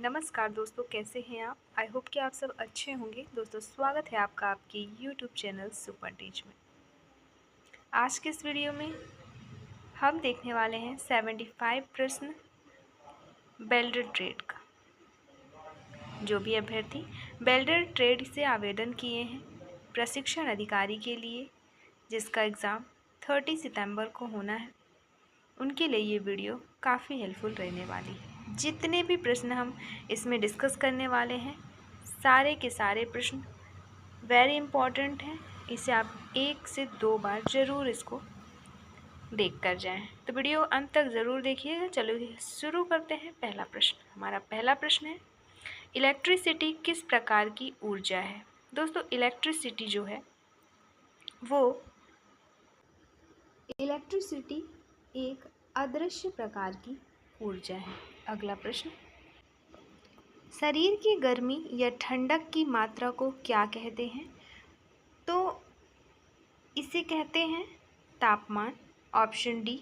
नमस्कार दोस्तों, कैसे हैं आप? आई होप कि आप सब अच्छे होंगे। दोस्तों, स्वागत है आपका आपके यूट्यूब चैनल सुपर टीच में। आज के इस वीडियो में हम देखने वाले हैं 75 प्रश्न वेल्डर ट्रेड का। जो भी अभ्यर्थी वेल्डर ट्रेड से आवेदन किए हैं प्रशिक्षण अधिकारी के लिए, जिसका एग्ज़ाम 30 सितंबर को होना है, उनके लिए ये वीडियो काफ़ी हेल्पफुल रहने वाली है। जितने भी प्रश्न हम इसमें डिस्कस करने वाले हैं, सारे के सारे प्रश्न वेरी इम्पॉर्टेंट हैं। इसे आप 1 से 2 बार ज़रूर इसको देख कर जाएँ। तो वीडियो अंत तक ज़रूर देखिएगा। चलो शुरू करते हैं। पहला प्रश्न, हमारा पहला प्रश्न है, इलेक्ट्रिसिटी किस प्रकार की ऊर्जा है? दोस्तों, इलेक्ट्रिसिटी जो है वो इलेक्ट्रिसिटी एक अदृश्य प्रकार की ऊर्जा है। अगला प्रश्न, शरीर की गर्मी या ठंडक की मात्रा को क्या कहते हैं? तो इसे कहते हैं तापमान, ऑप्शन डी,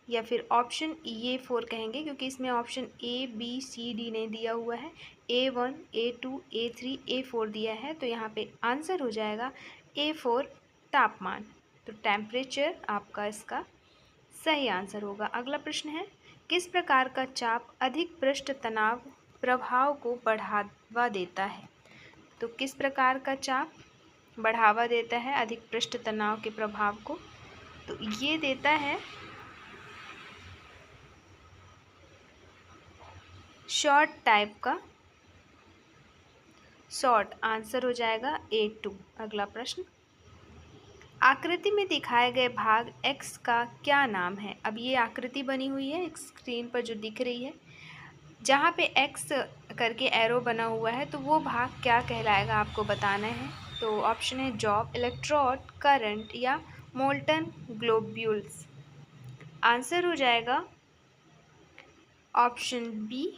या फिर ऑप्शन ये 4 कहेंगे, क्योंकि इसमें option A B C D नहीं दिया हुआ है। A1, A2, A3, A4 दिया है, तो यहाँ पे आंसर हो जाएगा A4 तापमान। तो टेम्परेचर आपका इसका सही आंसर होगा। अगला प्रश्न है, किस प्रकार का चाप अधिक पृष्ठ तनाव प्रभाव को बढ़ावा देता है? तो किस प्रकार का चाप बढ़ावा देता है अधिक पृष्ठ तनाव के प्रभाव को? तो ये देता है शॉर्ट टाइप का। शॉर्ट आंसर हो जाएगा A2। अगला प्रश्न, आकृति में दिखाए गए भाग X का क्या नाम है? अब ये आकृति बनी हुई है एक स्क्रीन पर जो दिख रही है, जहाँ पे X करके एरो बना हुआ है, तो वो भाग क्या कहलाएगा आपको बताना है। तो ऑप्शन है जॉब, इलेक्ट्रोड, करंट या मोल्टन ग्लोब्यूल्स। आंसर हो जाएगा ऑप्शन बी,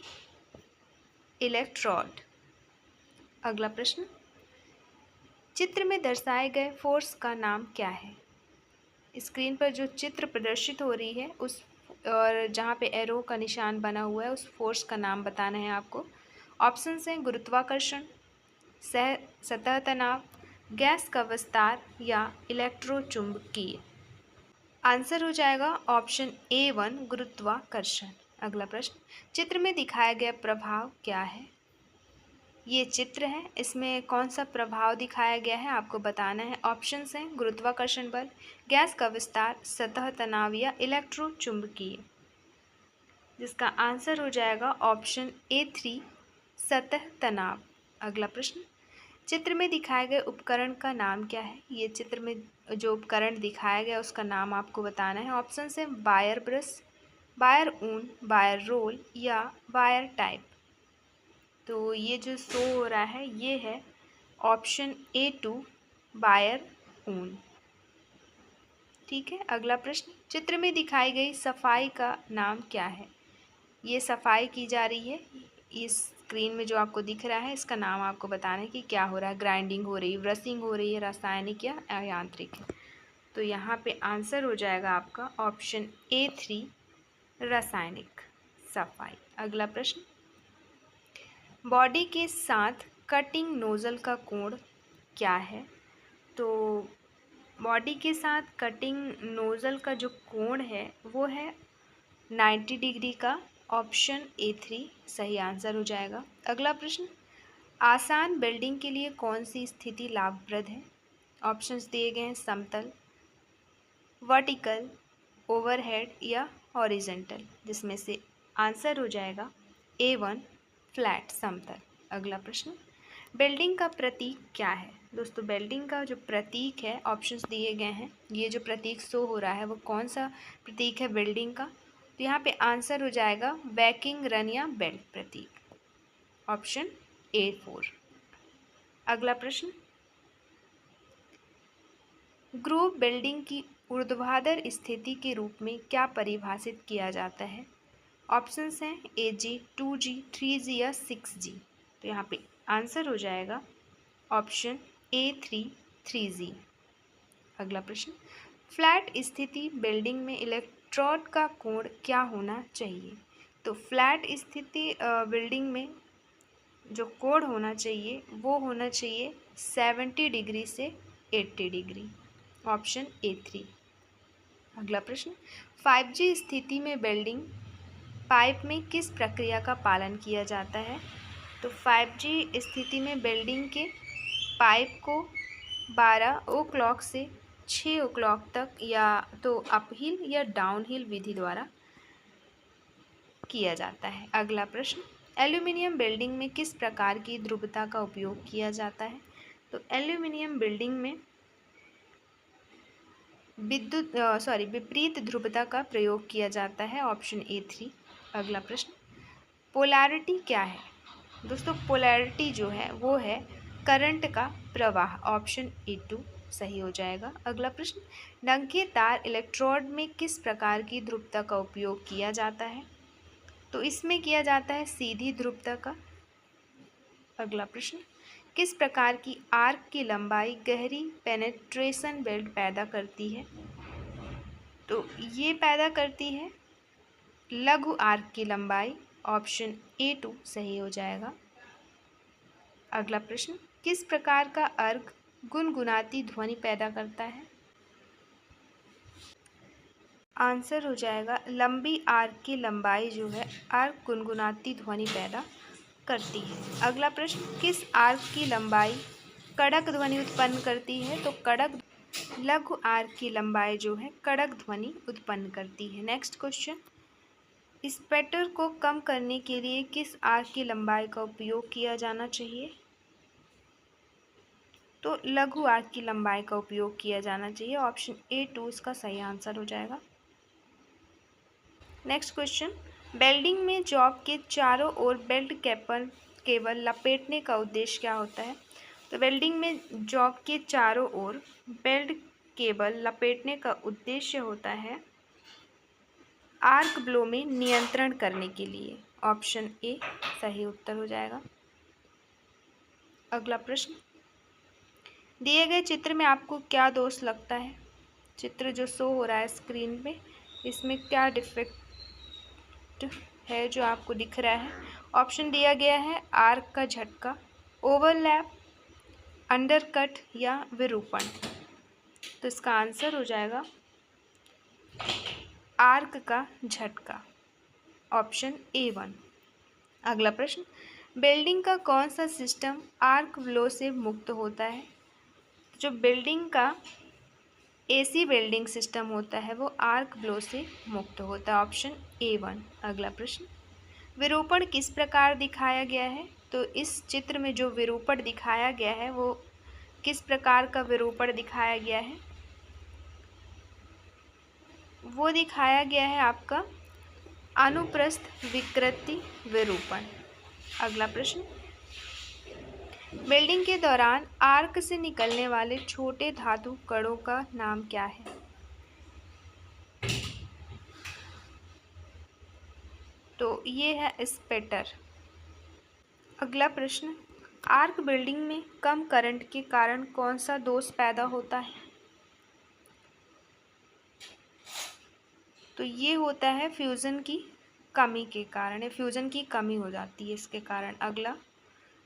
इलेक्ट्रोड। अगला प्रश्न, चित्र में दर्शाए गए फोर्स का नाम क्या है? स्क्रीन पर जो चित्र प्रदर्शित हो रही है उस और जहाँ पे एरो का निशान बना हुआ है, उस फोर्स का नाम बताना है आपको। ऑप्शन हैं गुरुत्वाकर्षण, सतह तनाव, गैस का विस्तार या इलेक्ट्रोचुंबकीय। आंसर हो जाएगा ऑप्शन A1 गुरुत्वाकर्षण। अगला प्रश्न, चित्र में दिखाया गया प्रभाव क्या है? ये चित्र है, इसमें कौन सा प्रभाव दिखाया गया है आपको बताना है। ऑप्शंस हैं गुरुत्वाकर्षण बल, गैस का विस्तार, सतह तनाव या इलेक्ट्रोचुंबकीय, जिसका आंसर हो जाएगा ऑप्शन A3 सतह तनाव। अगला प्रश्न, चित्र में दिखाए गए उपकरण का नाम क्या है? ये चित्र में जो उपकरण दिखाया गया उसका नाम आपको बताना है। ऑप्शन है वायर ब्रश, वायर ऊन, वायर रोल या वायर टाइप। तो ये जो शो हो रहा है ये है ऑप्शन A2 वायर ऊन। ठीक है। अगला प्रश्न, चित्र में दिखाई गई सफाई का नाम क्या है? ये सफाई की जा रही है, इस स्क्रीन में जो आपको दिख रहा है इसका नाम आपको बताना है कि क्या हो रहा है। ग्राइंडिंग हो रही है, ब्रशिंग हो रही है, रासायनिक या यांत्रिक। तो यहाँ पे आंसर हो जाएगा आपका ऑप्शन A3 रासायनिक सफाई। अगला प्रश्न, बॉडी के साथ कटिंग नोज़ल का कोण क्या है? तो बॉडी के साथ कटिंग नोज़ल का जो कोण है वो है 90 डिग्री का। ऑप्शन A3 सही आंसर हो जाएगा। अगला प्रश्न, आसान वेल्डिंग के लिए कौन सी स्थिति लाभप्रद है? ऑप्शंस दिए गए हैं समतल, वर्टिकल, ओवरहेड या हॉरिजेंटल, जिसमें से आंसर हो जाएगा A1 फ्लैट समतल। अगला प्रश्न, वेल्डिंग का प्रतीक क्या है? दोस्तों, वेल्डिंग का जो प्रतीक है, ऑप्शंस दिए गए हैं, ये जो प्रतीक शो हो रहा है वो कौन सा प्रतीक है वेल्डिंग का? तो यहाँ पे आंसर हो जाएगा बैकिंग रन या बेल्ट प्रतीक, ऑप्शन A4। अगला प्रश्न, ग्रूव वेल्डिंग की ऊर्ध्वाधर स्थिति के रूप में क्या परिभाषित किया जाता है? ऑप्शंस हैं AG, 2G, 3G या 6G। तो यहाँ पे आंसर हो जाएगा ऑप्शन A3 3G। अगला प्रश्न, फ्लैट स्थिति वेल्डिंग में इलेक्ट्रोड का कोण क्या होना चाहिए? तो फ्लैट स्थिति वेल्डिंग में जो कोण होना चाहिए वो होना चाहिए 70 डिग्री से 80 डिग्री। Option A3। अगला प्रश्न, 5G स्थिति में वेल्डिंग पाइप में किस प्रक्रिया का पालन किया जाता है? तो 5G स्थिति में वेल्डिंग के पाइप को 12 ओ क्लॉक से 6 ओ क्लॉक तक या तो अपहिल या डाउनहिल विधि द्वारा किया जाता है। अगला प्रश्न, एल्यूमिनियम वेल्डिंग में किस प्रकार की ध्रुवता का उपयोग किया जाता है? तो एल्यूमिनियम वेल्डिंग में विपरीत ध्रुवता का प्रयोग किया जाता है। Option A3। अगला प्रश्न, पोलैरिटी क्या है? दोस्तों पोलैरिटी जो है वो है करंट का प्रवाह। ऑप्शन A2 सही हो जाएगा। अगला प्रश्न, नंगे तार इलेक्ट्रोड में किस प्रकार की ध्रुवता का उपयोग किया जाता है? तो इसमें किया जाता है सीधी ध्रुवता का। अगला प्रश्न, किस प्रकार की आर्क की लंबाई गहरी पेनेट्रेशन बेल्ट पैदा करती है? तो ये पैदा करती है लघु आर्क की लंबाई। ऑप्शन A2 सही हो जाएगा। अगला प्रश्न, किस प्रकार का अर्क गुनगुनाती ध्वनि पैदा करता है? आंसर हो जाएगा लंबी आर्क की लंबाई जो है आर्क गुनगुनाती ध्वनि पैदा करती है। अगला प्रश्न, किस आर्क की लंबाई कड़क ध्वनि उत्पन्न करती है? तो लघु आर्क की लंबाई जो है कड़क ध्वनि उत्पन्न करती है। नेक्स्ट क्वेश्चन, स्पैटर को कम करने के लिए किस आर्क की लंबाई का उपयोग किया जाना चाहिए? तो लघु आर्क की लंबाई का उपयोग किया जाना चाहिए। ऑप्शन A2 इसका सही आंसर हो जाएगा। नेक्स्ट क्वेश्चन, वेल्डिंग में जॉब के चारों ओर बेल्ट केबल लपेटने का उद्देश्य क्या होता है? तो वेल्डिंग में जॉब के चारों ओर बेल्ट केबल लपेटने का उद्देश्य होता है आर्क ब्लो में नियंत्रण करने के लिए। ऑप्शन A सही उत्तर हो जाएगा। अगला प्रश्न, दिए गए चित्र में आपको क्या दोष लगता है? चित्र जो शो हो रहा है स्क्रीन पे, इसमें क्या डिफेक्ट है जो आपको दिख रहा है? ऑप्शन दिया गया है आर्क का झटका, ओवरलैप, अंडरकट या विरूपण। तो इसका आंसर हो जाएगा आर्क का झटका। Option A1। अगला प्रश्न, बिल्डिंग का कौन सा सिस्टम आर्क ब्लो से मुक्त होता है? जो बिल्डिंग का AC वेल्डिंग सिस्टम होता है वो आर्क ब्लो से मुक्त होता है। Option A1। अगला प्रश्न, विरूपण किस प्रकार दिखाया गया है? तो इस चित्र में जो विरूपण दिखाया गया है वो किस प्रकार का विरूपण दिखाया गया है? वो दिखाया गया है आपका अनुप्रस्थ विकृति विरूपण। अगला प्रश्न, वेल्डिंग के दौरान आर्क से निकलने वाले छोटे धातु कणों का नाम क्या है? तो ये है स्पैटर। अगला प्रश्न, आर्क वेल्डिंग में कम करंट के कारण कौन सा दोष पैदा होता है? तो ये होता है फ्यूज़न की कमी के कारण, फ्यूज़न की कमी हो जाती है इसके कारण। अगला,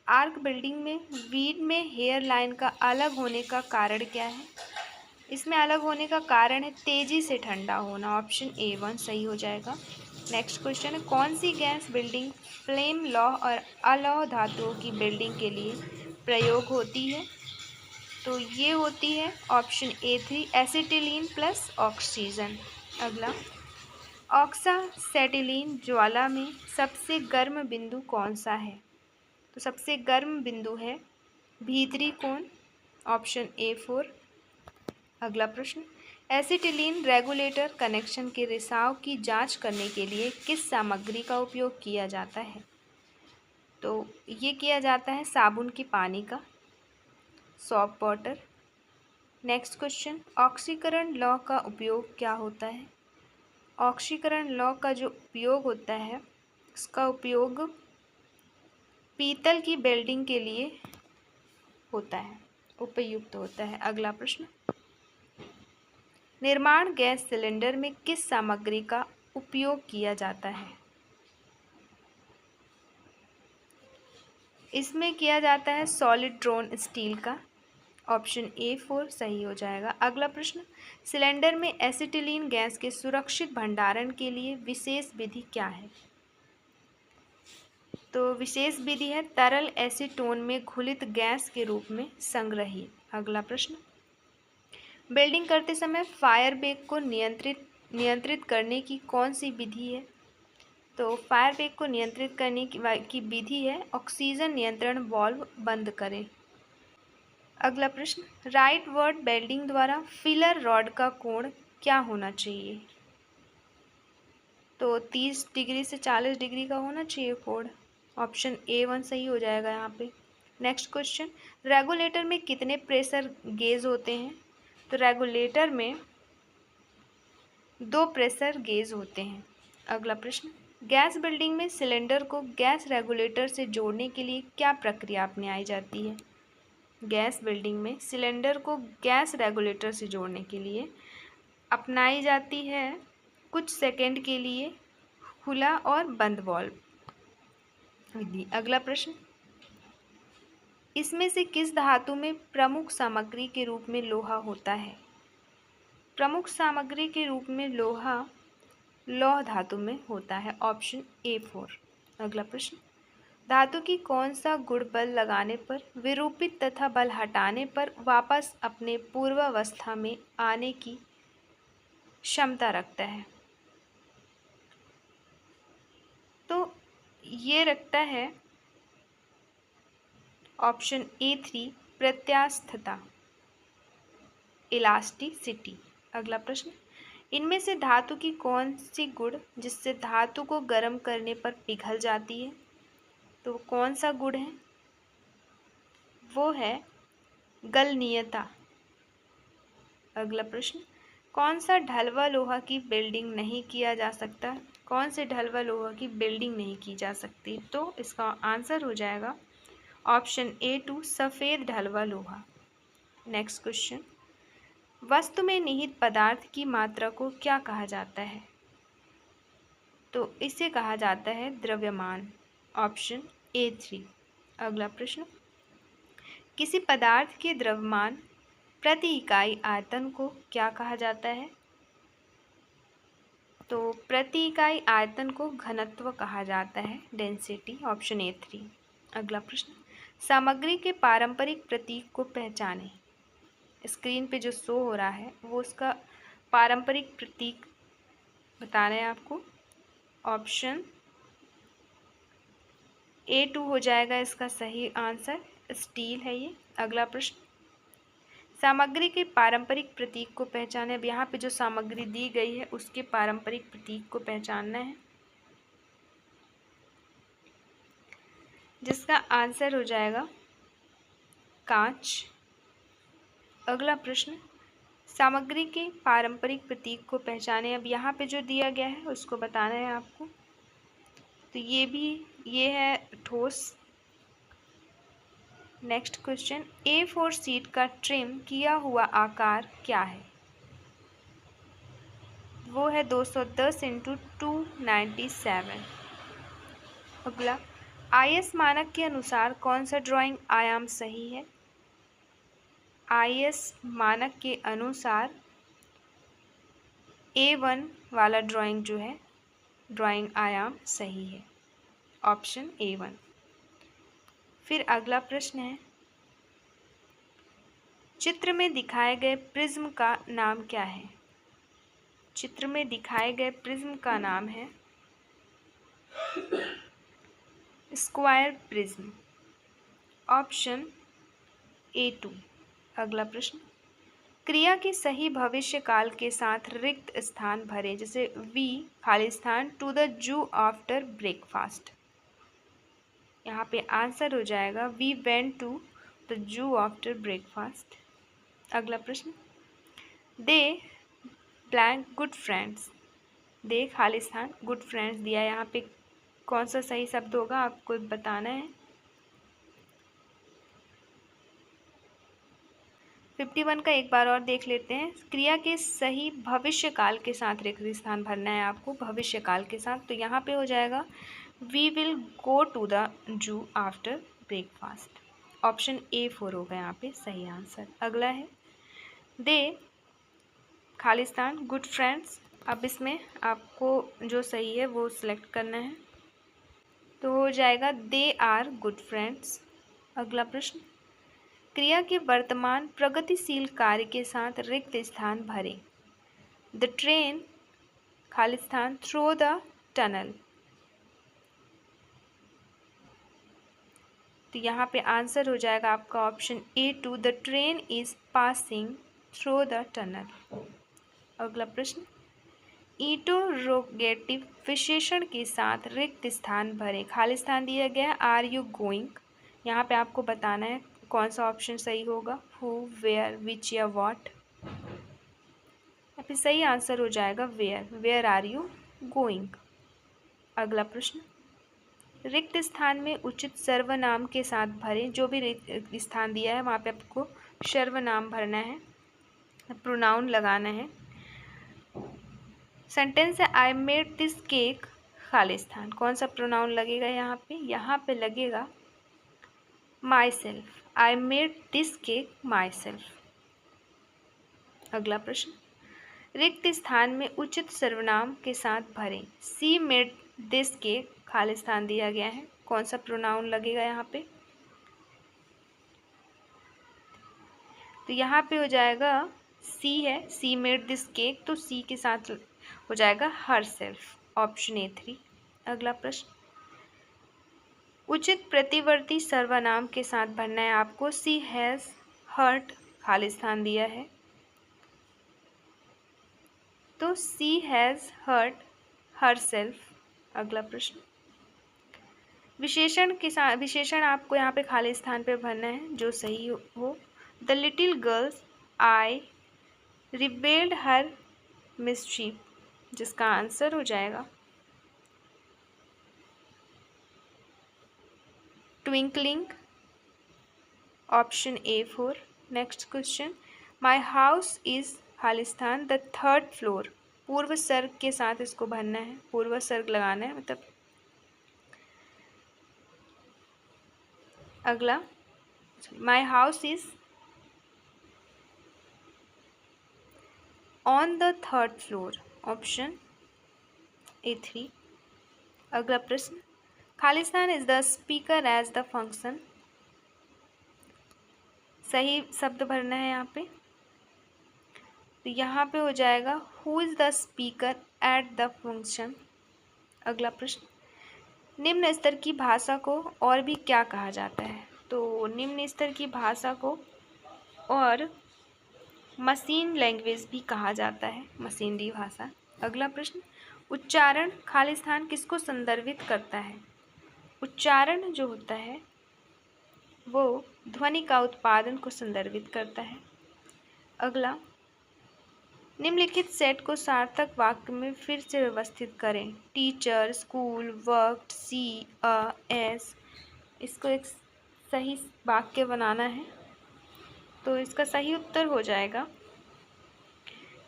आर्क वेल्डिंग में वीड में हेयर लाइन का अलग होने का कारण क्या है? इसमें अलग होने का कारण है तेज़ी से ठंडा होना। ऑप्शन A1 सही हो जाएगा। नेक्स्ट क्वेश्चन है, कौन सी गैस बिल्डिंग फ्लेम लौह और अलौह धातुओं की बिल्डिंग के लिए प्रयोग होती है? तो ये होती है option A3 acetylene plus oxygen. अगला, ऑक्सासेटिलीन ज्वाला में सबसे गर्म बिंदु कौन सा है? तो सबसे गर्म बिंदु है भीतरी कोण। Option A4। अगला प्रश्न, एसिटिलीन रेगुलेटर कनेक्शन के रिसाव की जांच करने के लिए किस सामग्री का उपयोग किया जाता है? तो ये किया जाता है साबुन के पानी का, सॉप वाटर। नेक्स्ट क्वेश्चन, ऑक्सीकरण लौ का उपयोग क्या होता है? ऑक्सीकरण लौ का जो उपयोग होता है उसका उपयोग पीतल की वेल्डिंग के लिए होता है, उपयुक्त होता है। अगला प्रश्न, निर्माण गैस सिलेंडर में किस सामग्री का उपयोग किया जाता है? इसमें किया जाता है सॉलिड ड्रोन स्टील का। ऑप्शन A4 सही हो जाएगा। अगला प्रश्न, सिलेंडर में एसिटिलीन गैस के सुरक्षित भंडारण के लिए विशेष विधि क्या है? तो विशेष विधि है तरल एसीटोन में घुलित गैस के रूप में संग्रहित। अगला प्रश्न, वेल्डिंग करते समय फायर बेग को नियंत्रित करने की कौन सी विधि है? तो फायर बेग को नियंत्रित करने की विधि है ऑक्सीजन नियंत्रण वाल्व बंद करें। अगला प्रश्न, राइट वर्ड वेल्डिंग द्वारा फिलर रॉड का कोण क्या होना चाहिए? तो 30 डिग्री से 40 डिग्री का होना चाहिए कोण। ऑप्शन A1 सही हो जाएगा यहाँ पे। नेक्स्ट क्वेश्चन, रेगुलेटर में कितने प्रेशर गेज होते हैं? तो रेगुलेटर में 2 प्रेशर गेज होते हैं। अगला प्रश्न, गैस बिल्डिंग में सिलेंडर को गैस रेगुलेटर से जोड़ने के लिए क्या प्रक्रिया अपनाई जाती है? गैस बिल्डिंग में सिलेंडर को गैस रेगुलेटर से जोड़ने के लिए अपनाई जाती है कुछ सेकंड के लिए खुला और बंद वाल्व विधि। अगला प्रश्न, इसमें से किस धातु में प्रमुख सामग्री के रूप में लोहा होता है? प्रमुख सामग्री के रूप में लोहा लौह धातु में होता है। Option A4। अगला प्रश्न, धातु की कौन सा गुण बल लगाने पर विरूपित तथा बल हटाने पर वापस अपने पूर्वावस्था में आने की क्षमता रखता है? तो ये रखता है ऑप्शन A3 प्रत्यास्थता, इलास्टिसिटी। अगला प्रश्न, इनमें से धातु की कौन सी गुण जिससे धातु को गर्म करने पर पिघल जाती है? तो कौन सा गुण है? वो है गलनीयता। अगला प्रश्न, कौन सा ढलवा लोहा की वेल्डिंग नहीं किया जा सकता? कौन से ढलवा लोहा की वेल्डिंग नहीं की जा सकती? तो इसका आंसर हो जाएगा ऑप्शन A2 सफ़ेद ढलवा लोहा। नेक्स्ट क्वेश्चन, वस्तु में निहित पदार्थ की मात्रा को क्या कहा जाता है? तो इसे कहा जाता है द्रव्यमान। Option A3। अगला प्रश्न, किसी पदार्थ के द्रव्यमान प्रति इकाई आयतन को क्या कहा जाता है? तो प्रति इकाई आयतन को घनत्व कहा जाता है, डेंसिटी। Option A3। अगला प्रश्न, सामग्री के पारंपरिक प्रतीक को पहचानें। स्क्रीन पे जो शो हो रहा है वो उसका पारंपरिक प्रतीक बताना है आपको। ऑप्शन A2 हो जाएगा इसका सही आंसर, स्टील है ये। अगला प्रश्न, सामग्री के पारंपरिक प्रतीक को पहचाने। अब यहाँ पे जो सामग्री दी गई है उसके पारंपरिक प्रतीक को पहचानना है, जिसका आंसर हो जाएगा कांच। अगला प्रश्न, सामग्री के पारंपरिक प्रतीक को पहचाने। अब यहाँ पे जो दिया गया है उसको बताना है आपको। तो ये है ठोस। नेक्स्ट क्वेश्चन, A4 शीट का ट्रिम किया हुआ आकार क्या है? वो है 210 × 297। अगला, IS मानक के अनुसार कौन सा ड्राइंग आयाम सही है? IS मानक के अनुसार A1 वाला ड्राइंग जो है ड्राइंग आयाम सही है। Option A1। फिर अगला प्रश्न है, चित्र में दिखाए गए प्रिज्म का नाम क्या है? चित्र में दिखाए गए प्रिज्म का नाम है स्क्वायर प्रिज्म। Option A2। अगला प्रश्न, क्रिया के सही भविष्य काल के साथ रिक्त स्थान भरें। जैसे वी खाली स्थान to the zoo after breakfast. यहाँ पे आंसर हो जाएगा we went to the zoo after breakfast. अगला प्रश्न, they blank good friends. They खाली स्थान गुड फ्रेंड्स दिया, यहाँ पे कौन सा सही शब्द होगा आपको बताना है। 51 का एक बार और देख लेते हैं। क्रिया के सही भविष्य काल के साथ रिक्त स्थान भरना है आपको, भविष्य काल के साथ। तो यहाँ पे हो जाएगा we will go to the zoo after breakfast. Option A4 होगा यहाँ पे सही आंसर। अगला है दे खालिस्तान गुड फ्रेंड्स। अब इसमें आपको जो सही है वो सिलेक्ट करना है, तो हो जाएगा दे आर गुड फ्रेंड्स। अगला प्रश्न, क्रिया के वर्तमान प्रगतिशील कार्य के साथ रिक्त स्थान भरें। The train Khalistan through the tunnel. तो यहाँ पे आंसर हो जाएगा आपका option A2 the train is passing through the tunnel. अगला प्रश्न, इंटरोगेटिव विशेषण के साथ रिक्त स्थान भरें। खालिस्तान दिया गया है आर यू गोइंग। यहाँ पे आपको बताना है कौन सा ऑप्शन सही होगा, हु वेयर विच या व्हाट। या फिर सही आंसर हो जाएगा वेयर आर यू गोइंग। अगला प्रश्न, रिक्त स्थान में उचित सर्वनाम के साथ भरें। जो भी रिक्त स्थान दिया है वहाँ पे आपको सर्वनाम भरना है, प्रोनाउन लगाना है। सेंटेंस है I made this cake Khalistan. कौन सा प्रोनाउन लगेगा यहाँ पे? यहाँ पे लगेगा my self. I made this cake my self. अगला प्रश्न, रिक्त स्थान में उचित सर्वनाम के साथ भरें। सी मेड दिस केक खालिस्तान दिया गया है, कौन सा प्रोनाउन लगेगा यहाँ पे? तो यहाँ पे हो जाएगा सी है, सी मेड दिस केक, तो सी के साथ हो जाएगा हर सेल्फ। Option A3। अगला प्रश्न, उचित प्रतिवर्ती सर्वनाम के साथ भरना है आपको। सी हैज़ हर्ट खालिस्तान दिया है, तो सी हैज़ हर्ट हर सेल्फ। अगला प्रश्न, विशेषण के साथ विशेषण आपको यहाँ पे खालिस्तान पे भरना है जो सही हो। The little girls I rebelled her mischief, जिसका आंसर हो जाएगा twinkling. Option A4। Next question, my house is Khalistan the third floor. पूर्व सर्ग के साथ इसको भरना है, पूर्व सर्ग लगाना है मतलब। अगला, my house is on the third floor. Option A3। अगला प्रश्न, Khalistan is the speaker as the function. सही शब्द भरना है यहाँ पे, तो यहाँ पे हो जाएगा who is the speaker at the function. अगला प्रश्न, निम्न स्तर की भाषा को और भी क्या कहा जाता है? तो निम्न स्तर की भाषा को और मशीन लैंग्वेज भी कहा जाता है, मशीनरी भाषा। अगला प्रश्न, उच्चारण खालिस्तान किसको संदर्भित करता है? उच्चारण जो होता है वो ध्वनि का उत्पादन को संदर्भित करता है। अगला, निम्नलिखित सेट को सार्थक वाक्य में फिर से व्यवस्थित करें। टीचर, स्कूल, वर्क, सी, अ, एस। इसको एक सही वाक्य बनाना है, तो इसका सही उत्तर हो जाएगा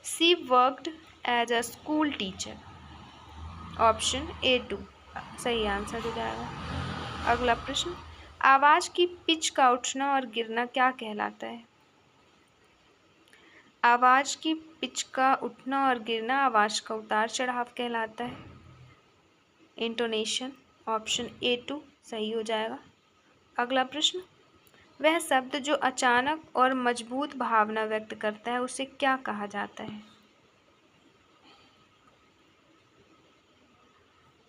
C worked as a school teacher. Option A2 सही आंसर हो जाएगा। अगला प्रश्न, आवाज़ की पिच का उठना और गिरना क्या कहलाता है? आवाज़ की पिच का उठना और गिरना आवाज़ का उतार चढ़ाव कहलाता है, इंटोनेशन। ऑप्शन A2 सही हो जाएगा। अगला प्रश्न, वह शब्द जो अचानक और मजबूत भावना व्यक्त करता है उसे क्या कहा जाता है?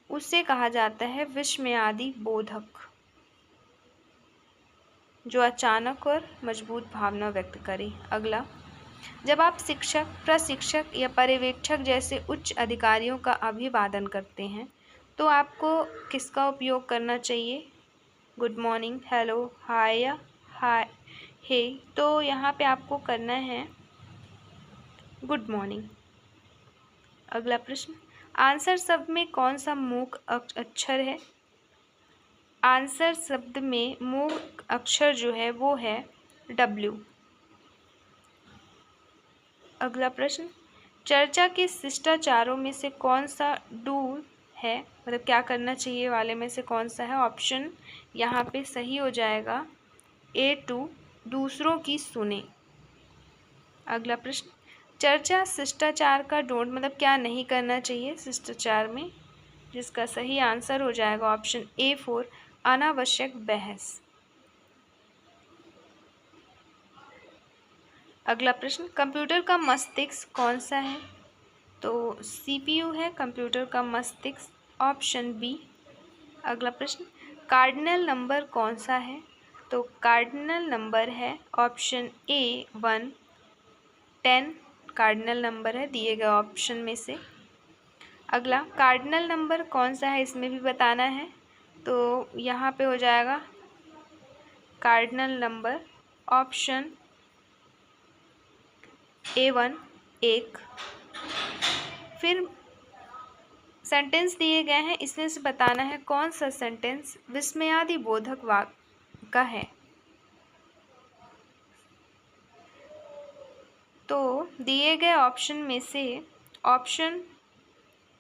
उसे कहा जाता है विस्मयादि बोधक, जो अचानक और मजबूत भावना व्यक्त करे। अगला, जब आप शिक्षक, प्रशिक्षक या पर्यवेक्षक जैसे उच्च अधिकारियों का अभिवादन करते हैं तो आपको किसका उपयोग करना चाहिए? गुड मॉर्निंग, हेलो, हाय या हाय, हे। तो यहाँ पे आपको करना है गुड मॉर्निंग। अगला प्रश्न, आंसर शब्द में कौन सा मूक अक्षर है? आंसर शब्द में मूक अक्षर जो है वो है W। अगला प्रश्न, चर्चा के शिष्टाचारों में से कौन सा डू है, मतलब क्या करना चाहिए वाले में से कौन सा है? ऑप्शन यहाँ पे सही हो जाएगा A2, दूसरों की सुने। अगला प्रश्न, चर्चा शिष्टाचार का डोंट मतलब क्या नहीं करना चाहिए शिष्टाचार में, जिसका सही आंसर हो जाएगा ऑप्शन A4, अनावश्यक बहस। अगला प्रश्न, कंप्यूटर का मस्तिष्क कौन सा है? तो CPU है कंप्यूटर का मस्तिष्क, ऑप्शन बी। अगला प्रश्न, कार्डिनल नंबर कौन सा है? तो कार्डिनल नंबर है ऑप्शन A1, 10 कार्डिनल नंबर है दिए गए ऑप्शन में से। अगला, कार्डिनल नंबर कौन सा है इसमें भी बताना है, तो यहाँ पे हो जाएगा कार्डिनल नंबर ऑप्शन A1, 1। फिर सेंटेंस दिए गए हैं, इसमें से बताना है कौन सा सेंटेंस विस्मयादि बोधक वाक्य का है। तो दिए गए ऑप्शन में से ऑप्शन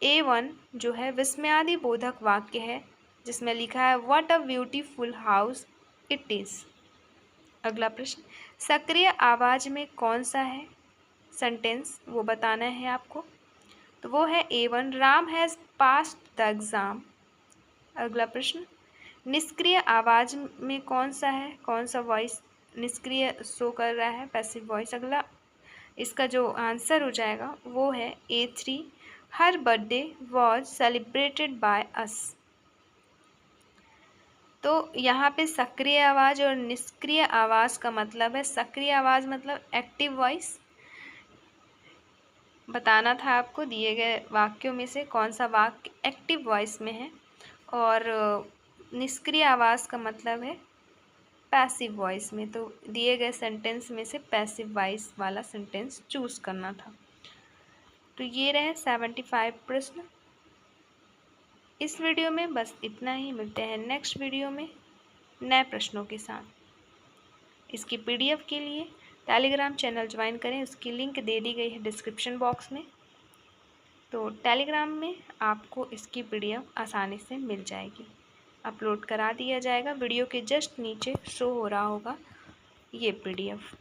A1 जो है विस्मयादि बोधक वाक्य है, जिसमें लिखा है what a beautiful house it is. अगला प्रश्न, सक्रिय आवाज में कौन सा है सेंटेंस, वो बताना है आपको। तो वो है A1, Ram has passed the exam. अगला प्रश्न, निष्क्रिय आवाज में कौन सा है, कौन सा वॉइस निष्क्रिय शो कर रहा है, पैसिव वॉइस। अगला, इसका जो आंसर हो जाएगा वो है A3, her birthday was celebrated by us. तो यहाँ पे सक्रिय आवाज़ और निष्क्रिय आवाज़ का मतलब है, सक्रिय आवाज़ मतलब एक्टिव वॉइस, बताना था आपको दिए गए वाक्यों में से कौन सा वाक्य एक्टिव वॉइस में है, और निष्क्रिय आवाज़ का मतलब है पैसिव वॉइस में। तो दिए गए सेंटेंस में से पैसिव वॉइस वाला सेंटेंस चूज़ करना था। तो ये रहे 75 प्रश्न। इस वीडियो में बस इतना ही, मिलते हैं नेक्स्ट वीडियो में नए प्रश्नों के साथ। इसकी PDF के लिए टेलीग्राम चैनल ज्वाइन करें, उसकी लिंक दे दी गई है डिस्क्रिप्शन बॉक्स में। तो टेलीग्राम में आपको इसकी PDF आसानी से मिल जाएगी, अपलोड करा दिया जाएगा। वीडियो के जस्ट नीचे शो हो रहा होगा ये PDF।